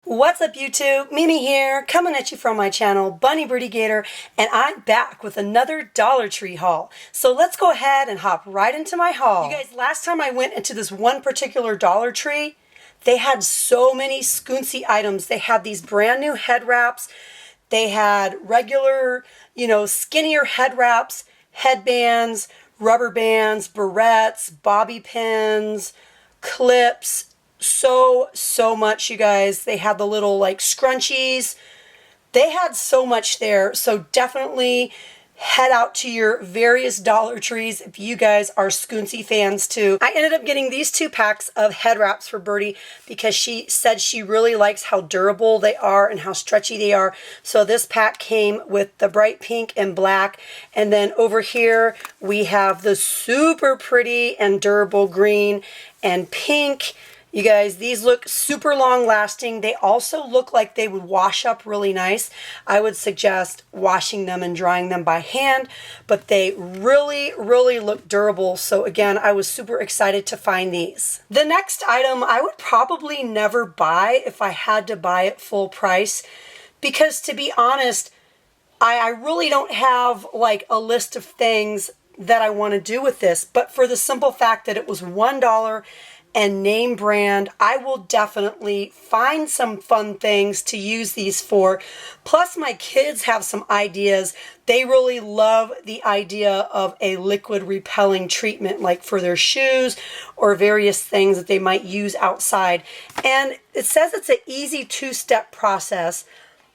What's up YouTube? Mimi here, coming at you from my channel, Bunny Birdy Gator, and I'm back with another Dollar Tree haul. So let's go ahead and hop right into my haul. You guys, last time I went into this one particular Dollar Tree, they had so many scoonsy items. They had these brand new head wraps. They had regular, skinnier head wraps, headbands, rubber bands, barrettes, bobby pins, clips. So much, you guys. They had the little like scrunchies. They had so much there. So definitely head out to your various Dollar Trees if you guys are scoonsy fans too. I ended up getting these 2 packs of head wraps for Birdie because she said she really likes how durable they are and how stretchy they are. So this pack came with the bright pink and black, and then over here we have the super pretty and durable green and pink. You guys, these look super long lasting. They also look like they would wash up really nice. I would suggest washing them and drying them by hand, but they really look durable. So again, I was super excited to find these. The next item I would probably never buy if I had to buy it full price, because to be honest, I really don't have like a list of things that I want to do with this, but for the simple fact that it was $1 and name brand, I will definitely find some fun things to use these for. Plus my kids have some ideas. They really love the idea of a liquid repelling treatment, like for their shoes or various things that they might use outside. And it says it's an easy 2-step process.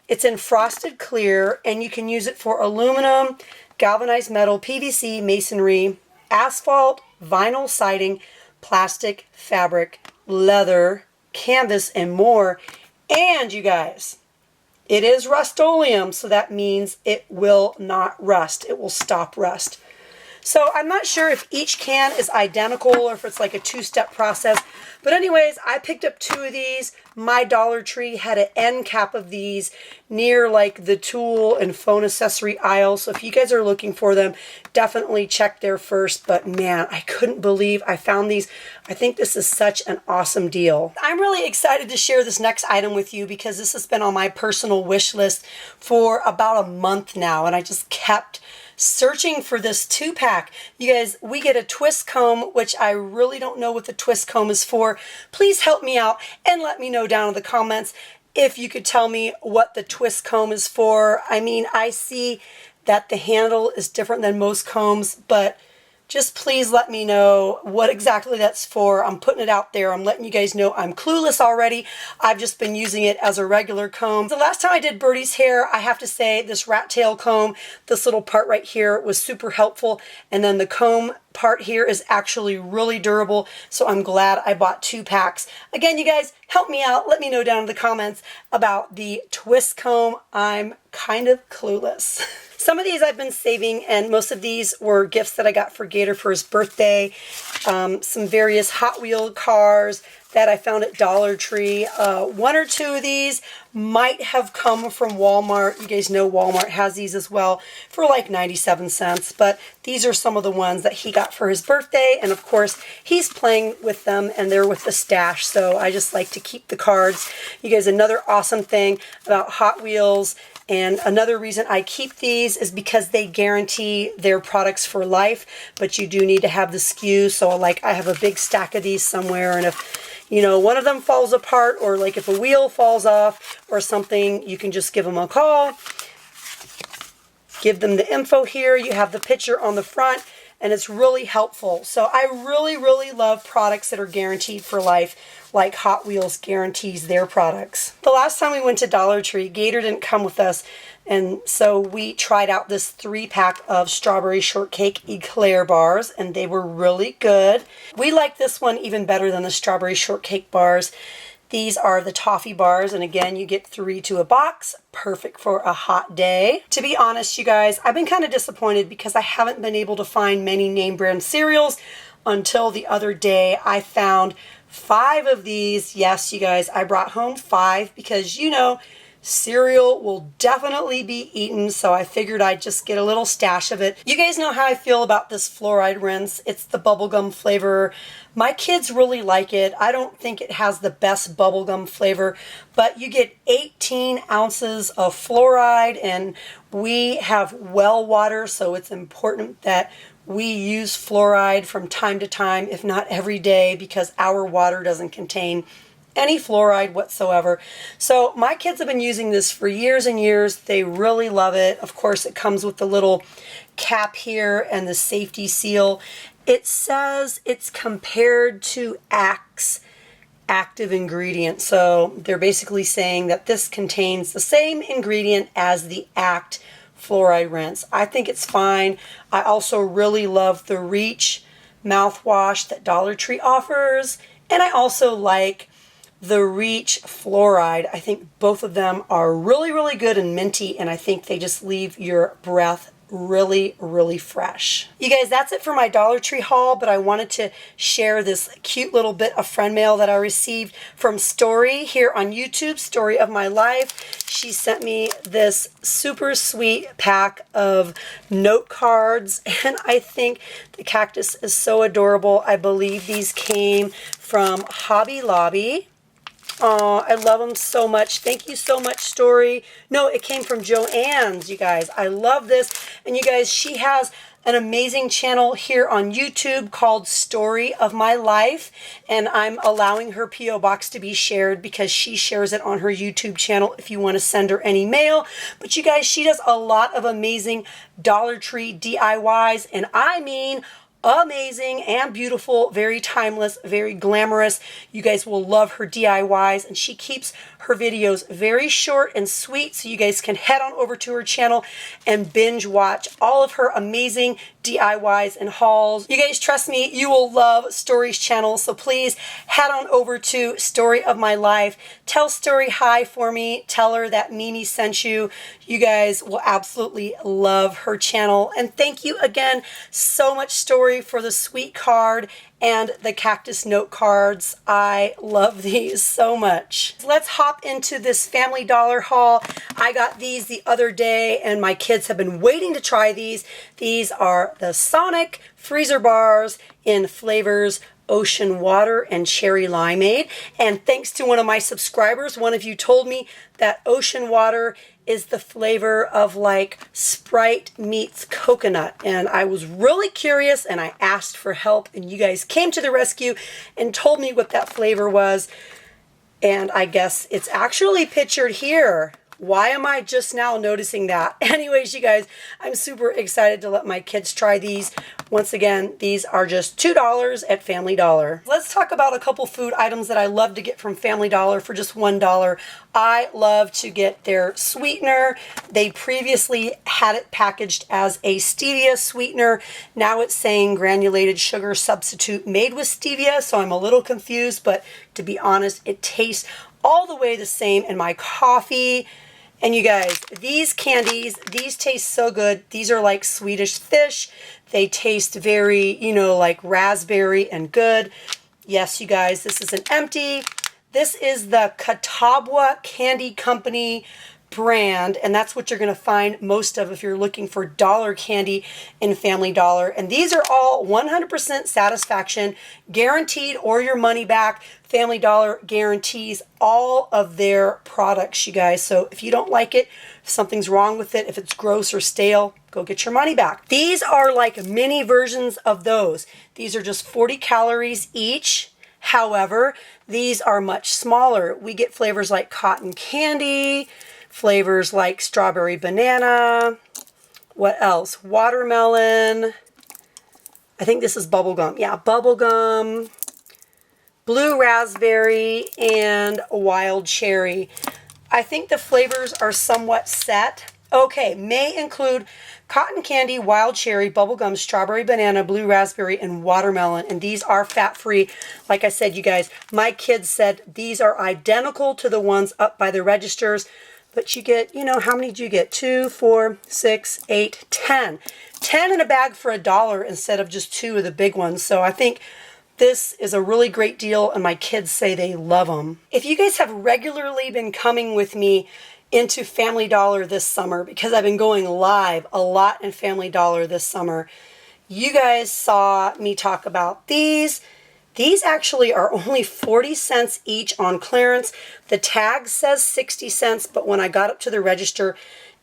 It's in frosted clear, and you can use it for aluminum, galvanized metal, PVC, masonry, asphalt, vinyl siding, plastic, fabric, leather, canvas, and more. And you guys, it is RustOleum, so that means it will not rust. It will stop rust. So I'm not sure if each can is identical or if it's like a 2-step process. But anyways, I picked up 2 of these. My Dollar Tree had an end cap of these near like the tool and phone accessory aisle. So if you guys are looking for them, definitely check there first. But man, I couldn't believe I found these. I think this is such an awesome deal. I'm really excited to share this next item with you because this has been on my personal wish list for about a month now, and I just kept searching for this 2-pack. You guys, we get a twist comb, which I really don't know what the twist comb is for. Please help me out and let me know down in the comments if you could tell me what the twist comb is for. I mean, I see that the handle is different than most combs, but just please let me know what exactly that's for. I'm putting it out there. I'm letting you guys know I'm clueless already. I've just been using it as a regular comb. The last time I did Birdie's hair, I have to say this rat tail comb, this little part right here, was super helpful. And then the comb part here is actually really durable. So I'm glad I bought 2 packs. Again, you guys, help me out. Let me know down in the comments about the twist comb. I'm kind of clueless. Some of these I've been saving, and most of these were gifts that I got for Gator for his birthday. Some various Hot Wheel cars that I found at Dollar Tree. 1 or 2 of these might have come from Walmart. You guys know Walmart has these as well for like 97 cents. But these are some of the ones that he got for his birthday. And of course, he's playing with them and they're with the stash. So I just like to keep the cards. You guys, another awesome thing about Hot Wheels, and another reason I keep these is because they guarantee their products for life, but you do need to have the SKU. So like I have a big stack of these somewhere, and if one of them falls apart, or like if a wheel falls off or something, you can just give them a call, give them the info here. You have the picture on the front, and it's really helpful. So I really love products that are guaranteed for life, like Hot Wheels guarantees their products. The last time we went to Dollar Tree, Gator didn't come with us, and so we tried out this 3-pack of strawberry shortcake eclair bars, and they were really good. We like this one even better than the strawberry shortcake bars. These are the toffee bars, and again, you get 3 to a box, perfect for a hot day. To be honest, you guys, I've been kind of disappointed because I haven't been able to find many name brand cereals until the other day. I found 5 of these. Yes, you guys, I brought home 5 because, cereal will definitely be eaten, so I figured I'd just get a little stash of it. You guys know how I feel about this fluoride rinse. It's the bubblegum flavor. My kids really like it. I don't think it has the best bubblegum flavor, but you get 18 ounces of fluoride, and we have well water, so it's important that we use fluoride from time to time, if not every day, because our water doesn't contain any fluoride whatsoever. So my kids have been using this for years and years. They really love it. Of course, it comes with the little cap here and the safety seal. It says it's compared to Axe active ingredient. So they're basically saying that this contains the same ingredient as the Act fluoride rinse. I think it's fine. I also really love the Reach mouthwash that Dollar Tree offers. And I also like the Reach fluoride. I think both of them are really, really good and minty, and I think they just leave your breath really, really fresh. You guys, that's it for my Dollar Tree haul, but I wanted to share this cute little bit of friend mail that I received from Story here on YouTube, Story of My Life. She sent me this super sweet pack of note cards, and I think the cactus is so adorable. I believe these came from Hobby Lobby. Oh, I love them so much. Thank you so much, Story. No, it came from Joanne's, you guys. I love this. And you guys, she has an amazing channel here on YouTube called Story of My Life. And I'm allowing her P.O. box to be shared because she shares it on her YouTube channel if you want to send her any mail. But you guys, she does a lot of amazing Dollar Tree DIYs. And I mean amazing and beautiful, very timeless, very glamorous. You guys will love her DIYs, and she keeps her videos very short and sweet, so you guys can head on over to her channel and binge watch all of her amazing DIYs and hauls. You guys, trust me, you will love Story's channel, so please head on over to Story of My Life. Tell Story hi for me. Tell her that Mimi sent you. You guys will absolutely love her channel. And thank you again so much, Story, for the sweet card and the cactus note cards. I love these so much. Let's hop into this Family Dollar haul. I got these the other day, and my kids have been waiting to try these. These are the Sonic freezer bars in flavors Ocean Water and Cherry Limeade. And thanks to one of my subscribers, one of you told me that Ocean Water is the flavor of like Sprite meets coconut, and I was really curious and I asked for help, and you guys came to the rescue and told me what that flavor was, and I guess it's actually pictured here. Why am I just now noticing that? Anyways, you guys, I'm super excited to let my kids try these. Once again, these are just $2 at Family Dollar. Let's talk about a couple food items that I love to get from Family Dollar for just $1. I love to get their sweetener. They previously had it packaged as a stevia sweetener. Now it's saying granulated sugar substitute made with stevia, so I'm a little confused, but to be honest, it tastes all the way the same in my coffee. And you guys, these candies, these taste so good. These are like Swedish fish. They taste very, you know, like raspberry and good. Yes, you guys, this is an empty. This is the Catawba Candy Company brand, and that's what you're going to find most of if you're looking for dollar candy in Family Dollar. And these are all 100% satisfaction, guaranteed, or your money back. Family Dollar guarantees all of their products, you guys. So if you don't like it, if something's wrong with it, if it's gross or stale, go get your money back. These are like mini versions of those. These are just 40 calories each. However, these are much smaller. We get flavors like cotton candy, flavors like strawberry banana, what else? Watermelon. I think this is bubblegum. Yeah, bubblegum, blue raspberry, and wild cherry. I think the flavors are somewhat set. Okay, may include cotton candy, wild cherry, bubblegum, strawberry banana, blue raspberry, and watermelon. And these are fat-free. Like I said, you guys, my kids said these are identical to the ones up by the registers. But you get, you know, how many do you get? 2, 4, 6, 8, 10. 10 in a bag for $1 instead of just 2 of the big ones. So I think this is a really great deal, and my kids say they love them. If you guys have regularly been coming with me into Family Dollar this summer because I've been going live a lot in Family Dollar this summer. You guys saw me talk about these. These actually are only 40 cents each on clearance. The tag says 60 cents, but when I got up to the register,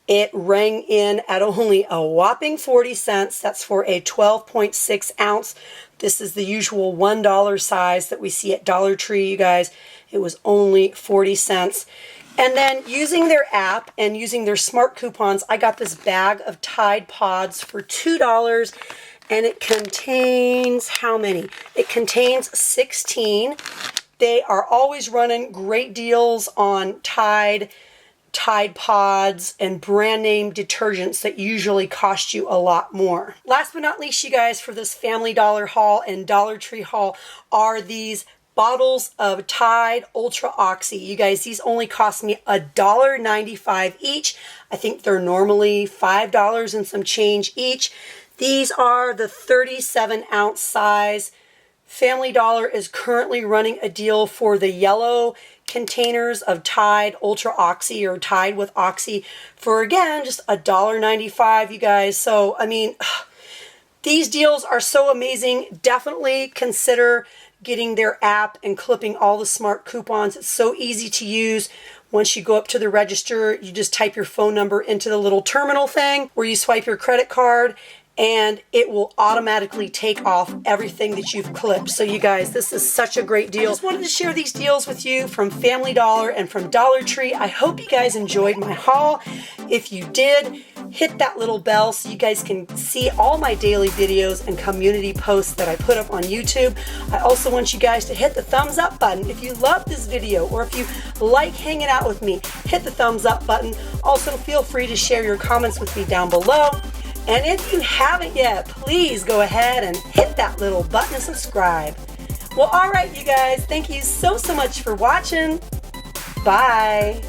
it rang in at only a whopping 40 cents. That's for a 12.6 ounce. This is the usual $1 size that we see at Dollar Tree, you guys. It was only 40 cents. And then using their app and using their smart coupons, I got this bag of Tide Pods for $2. And it contains how many? It contains 16. They are always running great deals on Tide Pods, and brand name detergents that usually cost you a lot more. Last but not least, you guys, for this Family Dollar haul and Dollar Tree haul are these bottles of Tide Ultra Oxy. You guys, these only cost me $1.95 each. I think they're normally $5 and some change each. These are the 37 ounce size. Family Dollar is currently running a deal for the yellow containers of Tide Ultra Oxy or Tide with Oxy for, again, just $1.95, you guys. So, I mean, these deals are so amazing. Definitely consider getting their app and clipping all the smart coupons. It's so easy to use. Once you go up to the register, you just type your phone number into the little terminal thing where you swipe your credit card, and it will automatically take off everything that you've clipped. So you guys, this is such a great deal. I just wanted to share these deals with you from Family Dollar and from Dollar Tree. I hope you guys enjoyed my haul. If you did, hit that little bell so you guys can see all my daily videos and community posts that I put up on YouTube. I also want you guys to hit the thumbs up button. If you love this video or if you like hanging out with me, hit the thumbs up button. Also, feel free to share your comments with me down below. And if you haven't yet, please go ahead and hit that little button and subscribe. Well, all right, you guys, thank you so much for watching. Bye.